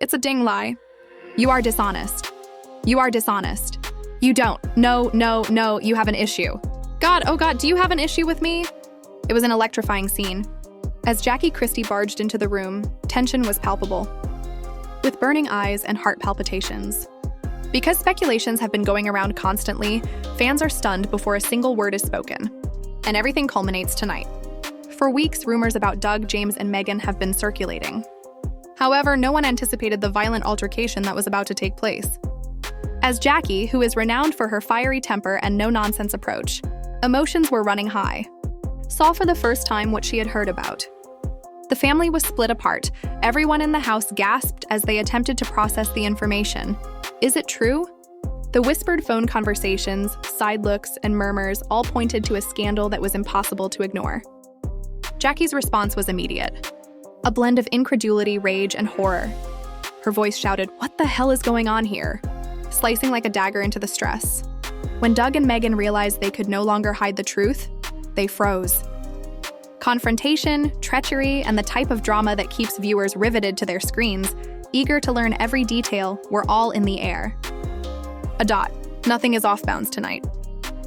It's a ding lie. You are dishonest. You are dishonest. You don't. No, you have an issue. God, oh God, do you have an issue with me? It was an electrifying scene. As Jackie Christie barged into the room, tension was palpable, with burning eyes and heart palpitations. Because speculations have been going around constantly, fans are stunned before a single word is spoken. And everything culminates tonight. For weeks, rumors about Doug, James, and Mehgan have been circulating. However, no one anticipated the violent altercation that was about to take place. As Jackie, who is renowned for her fiery temper and no-nonsense approach, emotions were running high, saw for the first time what she had heard about. The family was split apart. Everyone in the house gasped as they attempted to process the information. Is it true? The whispered phone conversations, side looks, and murmurs all pointed to a scandal that was impossible to ignore. Jackie's response was immediate. A blend of incredulity, rage, and horror. Her voice shouted, "What the hell is going on here?" slicing like a dagger into the stress. When Doug and Mehgan realized they could no longer hide the truth, they froze. Confrontation, treachery, and the type of drama that keeps viewers riveted to their screens, eager to learn every detail, were all in the air. Nothing is off bounds tonight.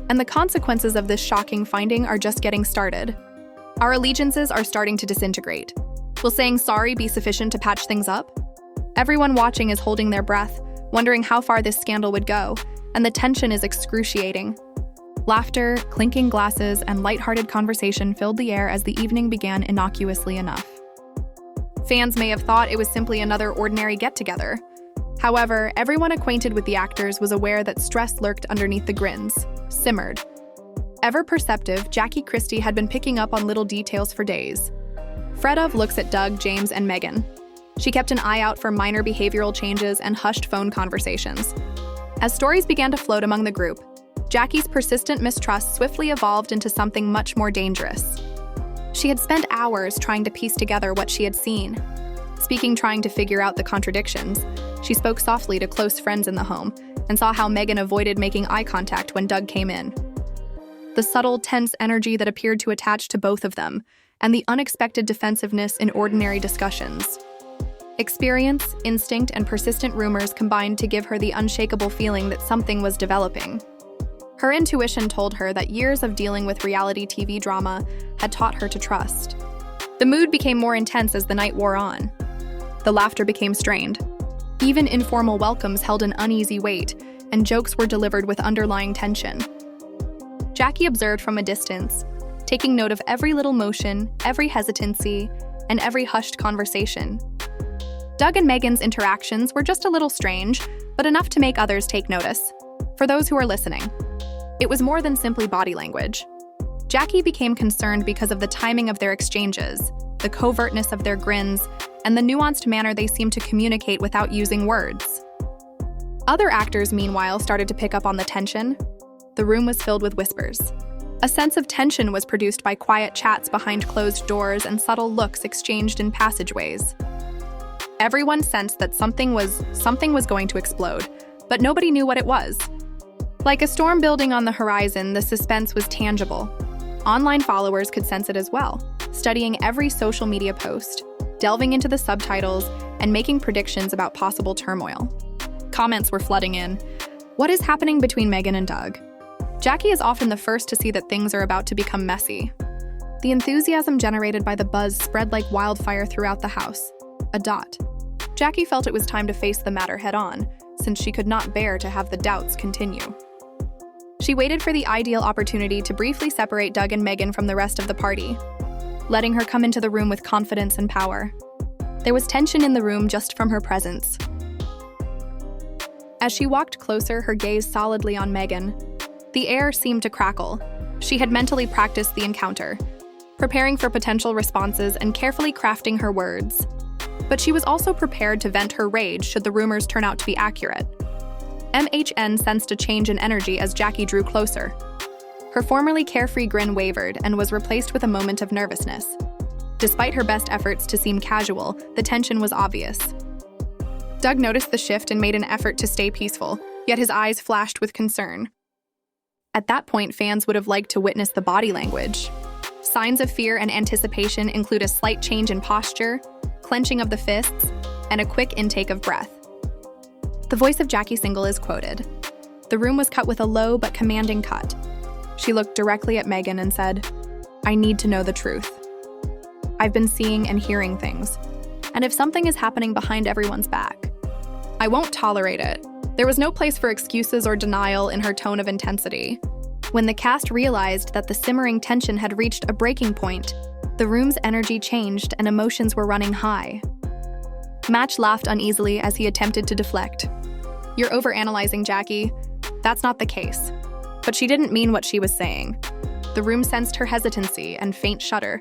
And the consequences of this shocking finding are just getting started. Our allegiances are starting to disintegrate. Will saying sorry be sufficient to patch things up? Everyone watching is holding their breath, wondering how far this scandal would go, and the tension is excruciating. Laughter, clinking glasses, and lighthearted conversation filled the air as the evening began innocuously enough. Fans may have thought it was simply another ordinary get-together. However, everyone acquainted with the actors was aware that stress lurked underneath the grins, simmered. Ever perceptive, Jackie Christie had been picking up on little details for days. Fred of looks at Doug, James, and Mehgan. She kept an eye out for minor behavioral changes and hushed phone conversations. As stories began to float among the group, Jackie's persistent mistrust swiftly evolved into something much more dangerous. She had spent hours trying to piece together what she had seen. Trying to figure out the contradictions, she spoke softly to close friends in the home and saw how Mehgan avoided making eye contact when Doug came in. The subtle, tense energy that appeared to attach to both of them, and the unexpected defensiveness in ordinary discussions. Experience, instinct, and persistent rumors combined to give her the unshakable feeling that something was developing. Her intuition told her that years of dealing with reality TV drama had taught her to trust. The mood became more intense as the night wore on. The laughter became strained. Even informal welcomes held an uneasy weight, and jokes were delivered with underlying tension. Jackie observed from a distance, taking note of every little motion, every hesitancy, and every hushed conversation. Doug and Mehgan's interactions were just a little strange, but enough to make others take notice. For those who are listening, it was more than simply body language. Jackie became concerned because of the timing of their exchanges, the covertness of their grins, and the nuanced manner they seemed to communicate without using words. Other actors, meanwhile, started to pick up on the tension. The room was filled with whispers. A sense of tension was produced by quiet chats behind closed doors and subtle looks exchanged in passageways. Everyone sensed that something was going to explode, but nobody knew what it was. Like a storm building on the horizon, the suspense was tangible. Online followers could sense it as well, studying every social media post, delving into the subtitles, and making predictions about possible turmoil. Comments were flooding in. What is happening between Mehgan and Doug? Jackie is often the first to see that things are about to become messy. The enthusiasm generated by the buzz spread like wildfire throughout the house. Jackie felt it was time to face the matter head-on, since she could not bear to have the doubts continue. She waited for the ideal opportunity to briefly separate Doug and Mehgan from the rest of the party, letting her come into the room with confidence and power. There was tension in the room just from her presence. As she walked closer, her gaze solidly on Mehgan, the air seemed to crackle. She had mentally practiced the encounter, preparing for potential responses and carefully crafting her words. But she was also prepared to vent her rage should the rumors turn out to be accurate. Mehgan sensed a change in energy as Jackie drew closer. Her formerly carefree grin wavered and was replaced with a moment of nervousness. Despite her best efforts to seem casual, the tension was obvious. Doug noticed the shift and made an effort to stay peaceful, yet his eyes flashed with concern. At that point, fans would have liked to witness the body language. Signs of fear and anticipation include a slight change in posture, clenching of the fists, and a quick intake of breath. The voice of Jackie Single is quoted. The room was cut with a low but commanding cut. She looked directly at Mehgan and said, "I need to know the truth. I've been seeing and hearing things. And if something is happening behind everyone's back, I won't tolerate it." There was no place for excuses or denial in her tone of intensity. When the cast realized that the simmering tension had reached a breaking point, the room's energy changed and emotions were running high. Match laughed uneasily as he attempted to deflect. "You're overanalyzing, Jackie. That's not the case." But she didn't mean what she was saying. The room sensed her hesitancy and faint shudder,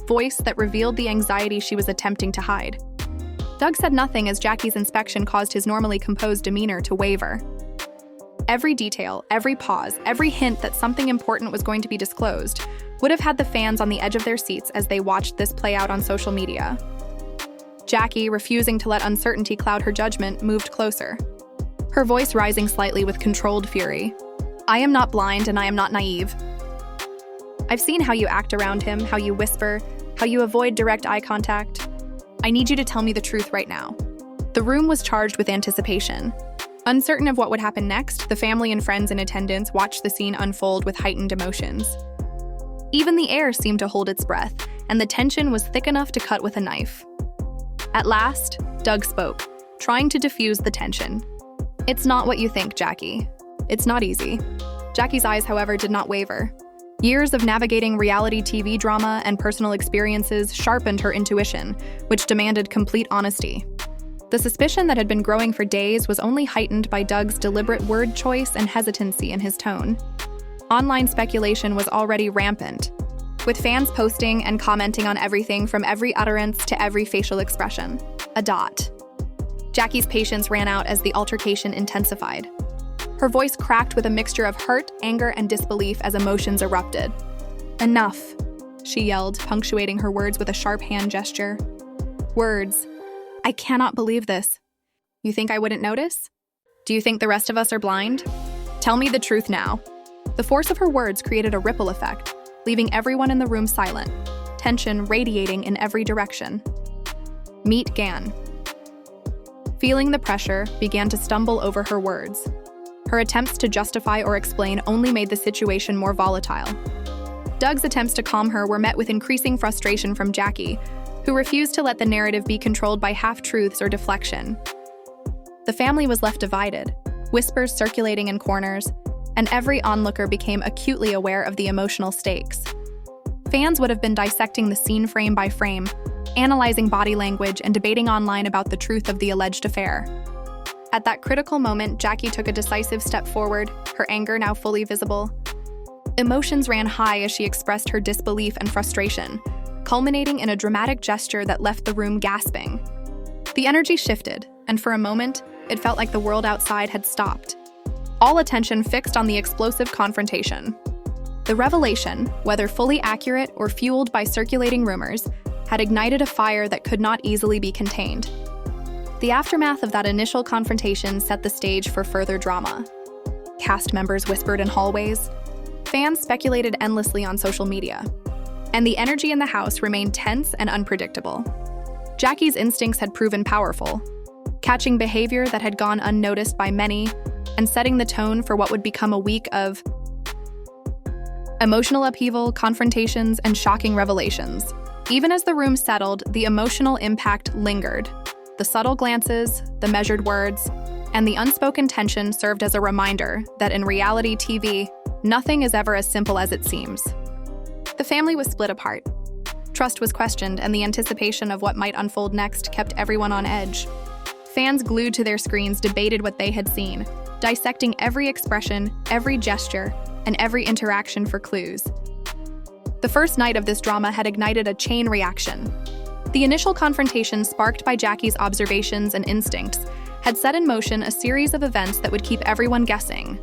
voice that revealed the anxiety she was attempting to hide. Doug said nothing as Jackie's inspection caused his normally composed demeanor to waver. Every detail, every pause, every hint that something important was going to be disclosed would have had the fans on the edge of their seats as they watched this play out on social media. Jackie, refusing to let uncertainty cloud her judgment, moved closer, her voice rising slightly with controlled fury. "I am not blind and I am not naive. I've seen how you act around him, how you whisper, how you avoid direct eye contact. I need you to tell me the truth right now." The room was charged with anticipation. Uncertain of what would happen next, the family and friends in attendance watched the scene unfold with heightened emotions. Even the air seemed to hold its breath, and the tension was thick enough to cut with a knife. At last, Doug spoke, trying to diffuse the tension. "It's not what you think, Jackie. It's not easy." Jackie's eyes, however, did not waver. Years of navigating reality TV drama and personal experiences sharpened her intuition, which demanded complete honesty. The suspicion that had been growing for days was only heightened by Doug's deliberate word choice and hesitancy in his tone. Online speculation was already rampant, with fans posting and commenting on everything from every utterance to every facial expression. A dot. Jackie's patience ran out as the altercation intensified. Her voice cracked with a mixture of hurt, anger, and disbelief as emotions erupted. "Enough," she yelled, punctuating her words with a sharp hand gesture. "Words. I cannot believe this. You think I wouldn't notice? Do you think the rest of us are blind? Tell me the truth now." The force of her words created a ripple effect, leaving everyone in the room silent, tension radiating in every direction. Meet Gan. Feeling the pressure, began to stumble over her words. Her attempts to justify or explain only made the situation more volatile. Doug's attempts to calm her were met with increasing frustration from Jackie, who refused to let the narrative be controlled by half-truths or deflection. The family was left divided, whispers circulating in corners, and every onlooker became acutely aware of the emotional stakes. Fans would have been dissecting the scene frame by frame, analyzing body language and debating online about the truth of the alleged affair. At that critical moment, Jackie took a decisive step forward, her anger now fully visible. Emotions ran high as she expressed her disbelief and frustration, culminating in a dramatic gesture that left the room gasping. The energy shifted, and for a moment, it felt like the world outside had stopped. All attention fixed on the explosive confrontation. The revelation, whether fully accurate or fueled by circulating rumors, had ignited a fire that could not easily be contained. The aftermath of that initial confrontation set the stage for further drama. Cast members whispered in hallways. Fans speculated endlessly on social media. And the energy in the house remained tense and unpredictable. Jackie's instincts had proven powerful, catching behavior that had gone unnoticed by many and setting the tone for what would become a week of emotional upheaval, confrontations, and shocking revelations. Even as the room settled, the emotional impact lingered. The subtle glances, the measured words, and the unspoken tension served as a reminder that in reality TV, nothing is ever as simple as it seems. The family was split apart. Trust was questioned, and the anticipation of what might unfold next kept everyone on edge. Fans glued to their screens debated what they had seen, dissecting every expression, every gesture, and every interaction for clues. The first night of this drama had ignited a chain reaction. The initial confrontation, sparked by Jackie's observations and instincts, had set in motion a series of events that would keep everyone guessing.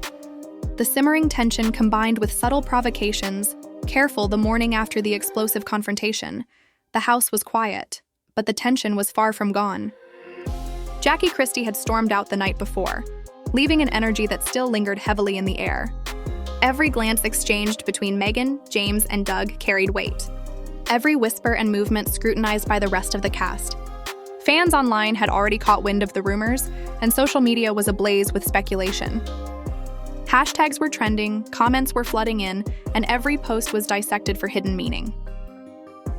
The simmering tension combined with subtle provocations. Careful, the morning after the explosive confrontation, the house was quiet, but the tension was far from gone. Jackie Christie had stormed out the night before, leaving an energy that still lingered heavily in the air. Every glance exchanged between Mehgan, James, and Doug carried weight. Every whisper and movement scrutinized by the rest of the cast. Fans online had already caught wind of the rumors, and social media was ablaze with speculation. Hashtags were trending, comments were flooding in, and every post was dissected for hidden meaning.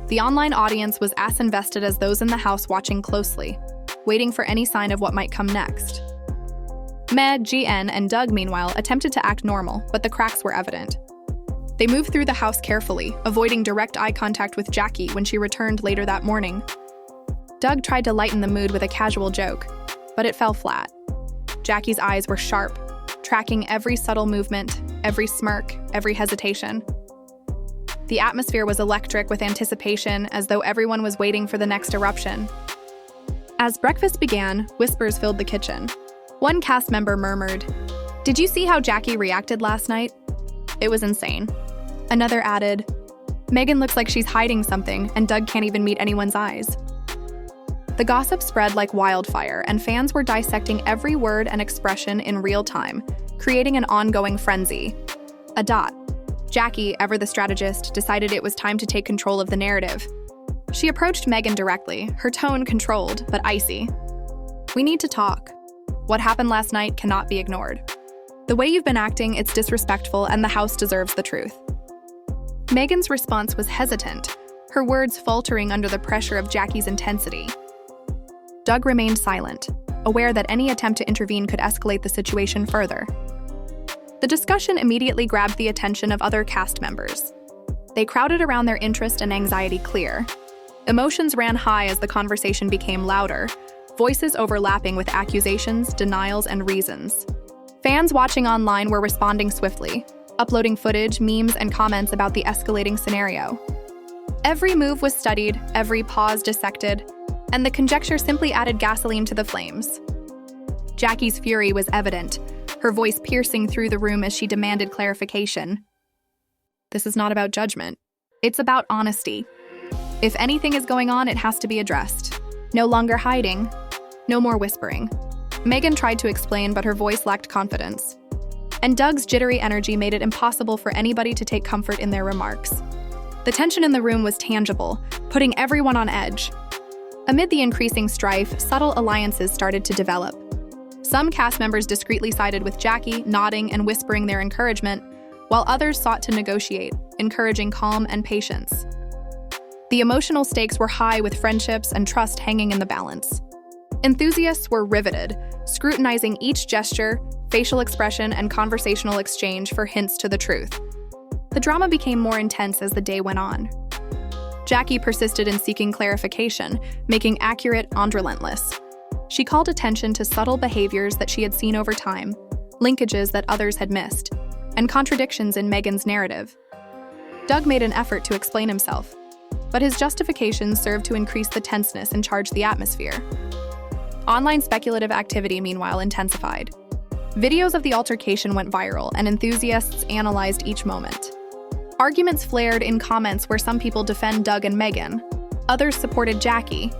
The online audience was as invested as those in the house watching closely, waiting for any sign of what might come next. Mehgan and Doug, meanwhile, attempted to act normal, but the cracks were evident. They moved through the house carefully, avoiding direct eye contact with Jackie when she returned later that morning. Doug tried to lighten the mood with a casual joke, but it fell flat. Jackie's eyes were sharp, tracking every subtle movement, every smirk, every hesitation. The atmosphere was electric with anticipation, as though everyone was waiting for the next eruption. As breakfast began, whispers filled the kitchen. One cast member murmured, "Did you see how Jackie reacted last night? It was insane." Another added, "Mehgan looks like she's hiding something, and Doug can't even meet anyone's eyes." The gossip spread like wildfire, and fans were dissecting every word and expression in real time, creating an ongoing frenzy. Jackie, ever the strategist, decided it was time to take control of the narrative. She approached Mehgan directly, her tone controlled but icy. "We need to talk. What happened last night cannot be ignored. The way you've been acting, it's disrespectful, and the house deserves the truth." Mehgan's response was hesitant, her words faltering under the pressure of Jackie's intensity. Doug remained silent, aware that any attempt to intervene could escalate the situation further. The discussion immediately grabbed the attention of other cast members. They crowded around, their interest and anxiety clear. Emotions ran high as the conversation became louder, voices overlapping with accusations, denials, and reasons. Fans watching online were responding swiftly, uploading footage, memes, and comments about the escalating scenario. Every move was studied, every pause dissected, and the conjecture simply added gasoline to the flames. Jackie's fury was evident, her voice piercing through the room as she demanded clarification. "This is not about judgment. It's about honesty. If anything is going on, it has to be addressed. No longer hiding. No more whispering." Mehgan tried to explain, but her voice lacked confidence. And Doug's jittery energy made it impossible for anybody to take comfort in their remarks. The tension in the room was tangible, putting everyone on edge. Amid the increasing strife, subtle alliances started to develop. Some cast members discreetly sided with Jackie, nodding and whispering their encouragement, while others sought to negotiate, encouraging calm and patience. The emotional stakes were high, with friendships and trust hanging in the balance. Enthusiasts were riveted, scrutinizing each gesture, facial expression, and conversational exchange for hints to the truth. The drama became more intense as the day went on. Jackie persisted in seeking clarification, making accurate and relentless. She called attention to subtle behaviors that she had seen over time, linkages that others had missed, and contradictions in Mehgan's narrative. Doug made an effort to explain himself, but his justifications served to increase the tenseness and charge the atmosphere. Online speculative activity, meanwhile, intensified. Videos of the altercation went viral, and enthusiasts analyzed each moment. Arguments flared in comments where some people defend Doug and Mehgan. Others supported Jackie,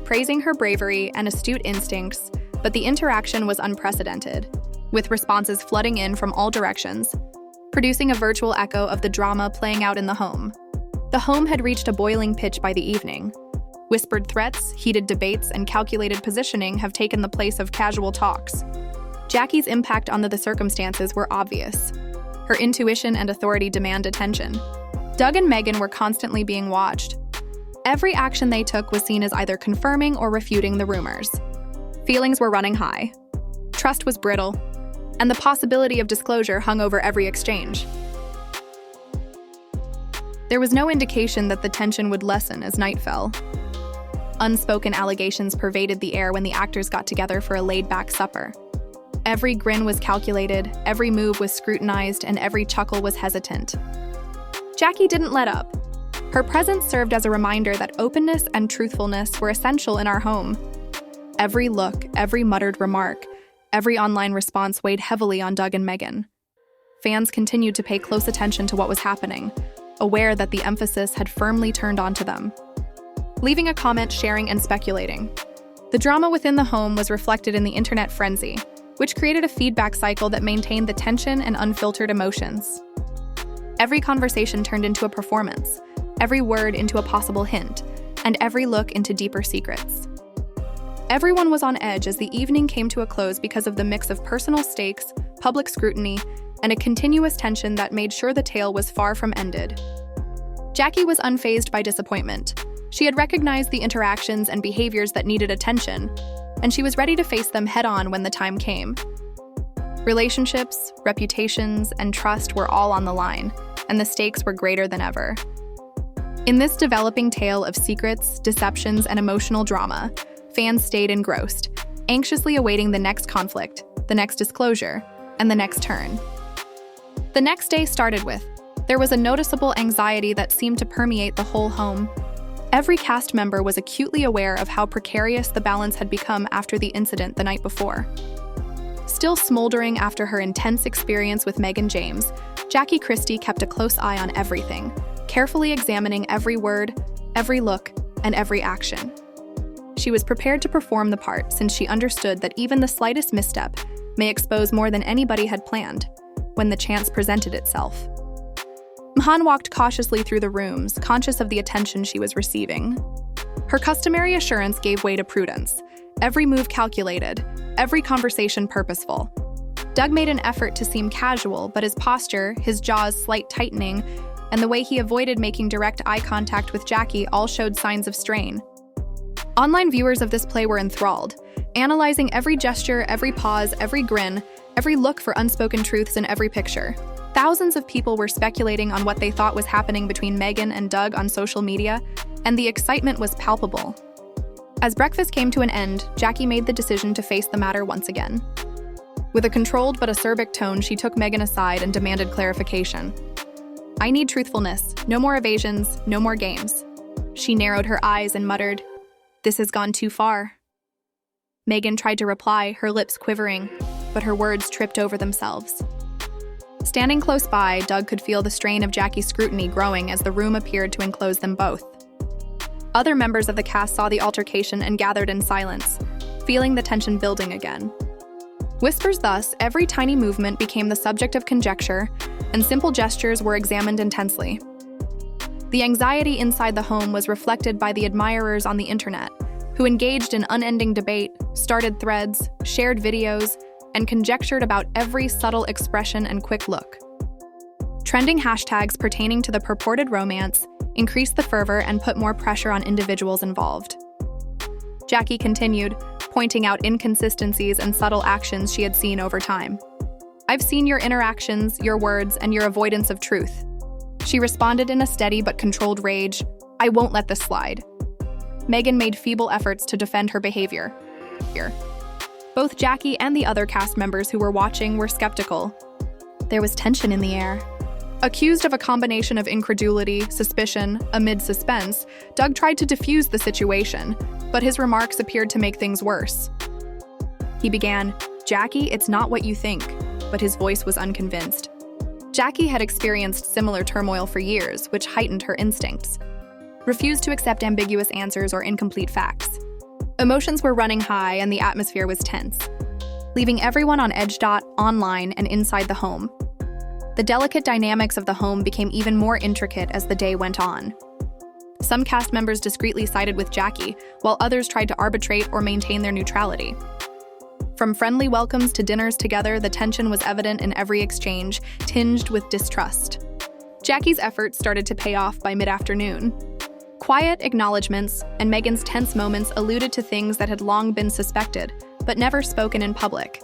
praising her bravery and astute instincts, but the interaction was unprecedented, with responses flooding in from all directions, producing a virtual echo of the drama playing out in the home. The home had reached a boiling pitch by the evening. Whispered threats, heated debates, and calculated positioning have taken the place of casual talks. Jackie's impact on the circumstances were obvious. Her intuition and authority demand attention. Doug and Mehgan were constantly being watched. Every action they took was seen as either confirming or refuting the rumors. Feelings were running high. Trust was brittle, and the possibility of disclosure hung over every exchange. There was no indication that the tension would lessen as night fell. Unspoken allegations pervaded the air when the actors got together for a laid-back supper. Every grin was calculated, every move was scrutinized, and every chuckle was hesitant. Jackie didn't let up. Her presence served as a reminder that openness and truthfulness were essential in our home. Every look, every muttered remark, every online response weighed heavily on Doug and Mehgan. Fans continued to pay close attention to what was happening, aware that the emphasis had firmly turned onto them. Leaving a comment, sharing, and speculating. The drama within the home was reflected in the internet frenzy, which created a feedback cycle that maintained the tension and unfiltered emotions. Every conversation turned into a performance, every word into a possible hint, and every look into deeper secrets. Everyone was on edge as the evening came to a close because of the mix of personal stakes, public scrutiny, and a continuous tension that made sure the tale was far from ended. Jackie was unfazed by disappointment. She had recognized the interactions and behaviors that needed attention, and she was ready to face them head-on when the time came. Relationships, reputations, and trust were all on the line, and the stakes were greater than ever. In this developing tale of secrets, deceptions, and emotional drama, fans stayed engrossed, anxiously awaiting the next conflict, the next disclosure, and the next turn. The next day started with, there was a noticeable anxiety that seemed to permeate the whole home. Every cast member was acutely aware of how precarious the balance had become after the incident the night before. Still smoldering after her intense experience with Mehgan James, Jackie Christie kept a close eye on everything, carefully examining every word, every look, and every action. She was prepared to perform the part since she understood that even the slightest misstep may expose more than anybody had planned when the chance presented itself. Mehgan walked cautiously through the rooms, conscious of the attention she was receiving. Her customary assurance gave way to prudence, every move calculated, every conversation purposeful. Doug made an effort to seem casual, but his posture, his jaw's slight tightening, and the way he avoided making direct eye contact with Jackie all showed signs of strain. Online viewers of this play were enthralled, analyzing every gesture, every pause, every grin, every look for unspoken truths in every picture. Thousands of people were speculating on what they thought was happening between Mehgan and Doug on social media, and the excitement was palpable. As breakfast came to an end, Jackie made the decision to face the matter once again. With a controlled but acerbic tone, she took Mehgan aside and demanded clarification. "I need truthfulness, no more evasions, no more games." She narrowed her eyes and muttered, "This has gone too far." Mehgan tried to reply, her lips quivering, but her words tripped over themselves. Standing close by, Doug could feel the strain of Jackie's scrutiny growing as the room appeared to enclose them both. Other members of the cast saw the altercation and gathered in silence, feeling the tension building again. Whispers thus, every tiny movement became the subject of conjecture, and simple gestures were examined intensely. The anxiety inside the home was reflected by the admirers on the internet, who engaged in unending debate, started threads, shared videos, and conjectured about every subtle expression and quick look. Trending hashtags pertaining to the purported romance increased the fervor and put more pressure on individuals involved. Jackie continued, pointing out inconsistencies and subtle actions she had seen over time. "I've seen your interactions, your words, and your avoidance of truth." She responded in a steady but controlled rage, "I won't let this slide." Mehgan made feeble efforts to defend her behavior. Both Jackie and the other cast members who were watching were skeptical. There was tension in the air. Accused of a combination of incredulity, suspicion, amid suspense, Doug tried to defuse the situation, but his remarks appeared to make things worse. He began, "Jackie, it's not what you think," but his voice was unconvinced. Jackie had experienced similar turmoil for years, which heightened her instincts. Refused to accept ambiguous answers or incomplete facts. Emotions were running high and the atmosphere was tense, leaving everyone on edge. Online and inside the home. The delicate dynamics of the home became even more intricate as the day went on. Some cast members discreetly sided with Jackie, while others tried to arbitrate or maintain their neutrality. From friendly welcomes to dinners together, the tension was evident in every exchange, tinged with distrust. Jackie's efforts started to pay off by mid-afternoon. Quiet acknowledgments and Mehgan's tense moments alluded to things that had long been suspected, but never spoken in public.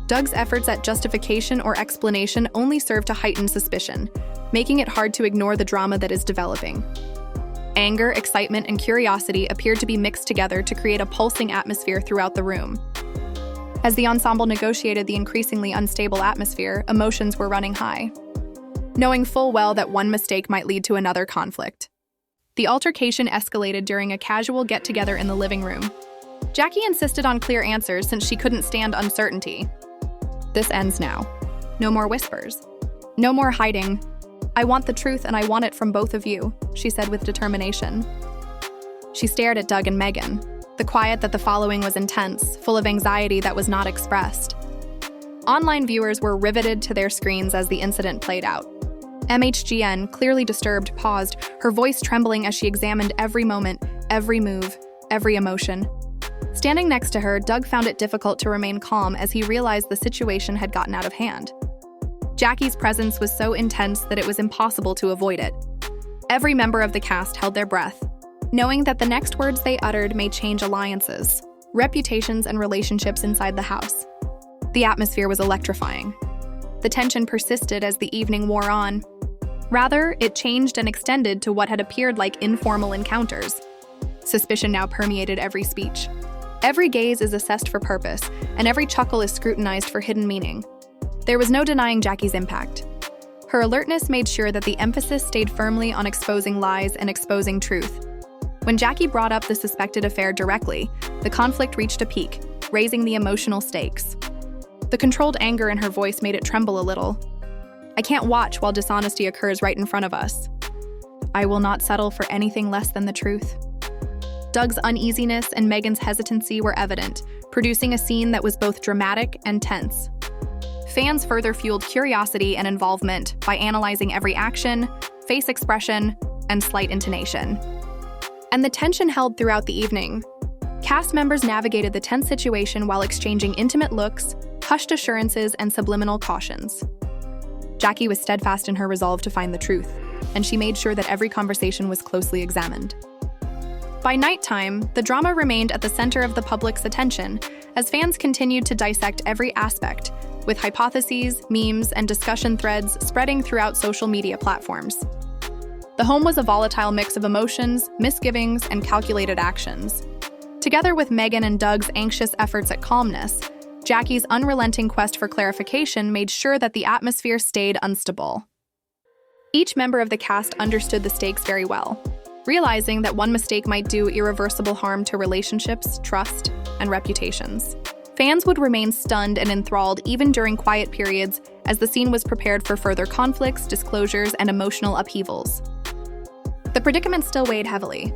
Doug's efforts at justification or explanation only served to heighten suspicion, making it hard to ignore the drama that is developing. Anger, excitement, and curiosity appeared to be mixed together to create a pulsing atmosphere throughout the room. As the ensemble negotiated the increasingly unstable atmosphere, emotions were running high, knowing full well that one mistake might lead to another conflict. The altercation escalated during a casual get-together in the living room. Jackie insisted on clear answers since she couldn't stand uncertainty. "This ends now. No more whispers. No more hiding. I want the truth and I want it from both of you," she said with determination. She stared at Doug and Mehgan. The quiet that the following was intense, full of anxiety that was not expressed. Online viewers were riveted to their screens as the incident played out. Mhgn, clearly disturbed, paused, her voice trembling as she examined every moment, every move, every emotion. Standing next to her, Doug found it difficult to remain calm as he realized the situation had gotten out of hand. Jackie's presence was so intense that it was impossible to avoid it. Every member of the cast held their breath, knowing that the next words they uttered may change alliances, reputations, and relationships inside the house. The atmosphere was electrifying. The tension persisted as the evening wore on. Rather, it changed and extended to what had appeared like informal encounters. Suspicion now permeated every speech. Every gaze is assessed for purpose, and every chuckle is scrutinized for hidden meaning. There was no denying Jackie's impact. Her alertness made sure that the emphasis stayed firmly on exposing lies and exposing truth. When Jackie brought up the suspected affair directly, the conflict reached a peak, raising the emotional stakes. The controlled anger in her voice made it tremble a little. "I can't watch while dishonesty occurs right in front of us. I will not settle for anything less than the truth." Doug's uneasiness and Mehgan's hesitancy were evident, producing a scene that was both dramatic and tense. Fans further fueled curiosity and involvement by analyzing every action, face expression, and slight intonation. And the tension held throughout the evening. Cast members navigated the tense situation while exchanging intimate looks, hushed assurances, and subliminal cautions. Jackie was steadfast in her resolve to find the truth, and she made sure that every conversation was closely examined. By nighttime, the drama remained at the center of the public's attention as fans continued to dissect every aspect, with hypotheses, memes, and discussion threads spreading throughout social media platforms. The home was a volatile mix of emotions, misgivings, and calculated actions. Together with Mehgan and Doug's anxious efforts at calmness, Jackie's unrelenting quest for clarification made sure that the atmosphere stayed unstable. Each member of the cast understood the stakes very well, realizing that one mistake might do irreversible harm to relationships, trust, and reputations. Fans would remain stunned and enthralled even during quiet periods as the scene was prepared for further conflicts, disclosures, and emotional upheavals. The predicament still weighed heavily.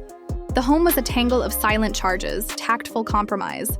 The home was a tangle of silent charges, tactful compromise,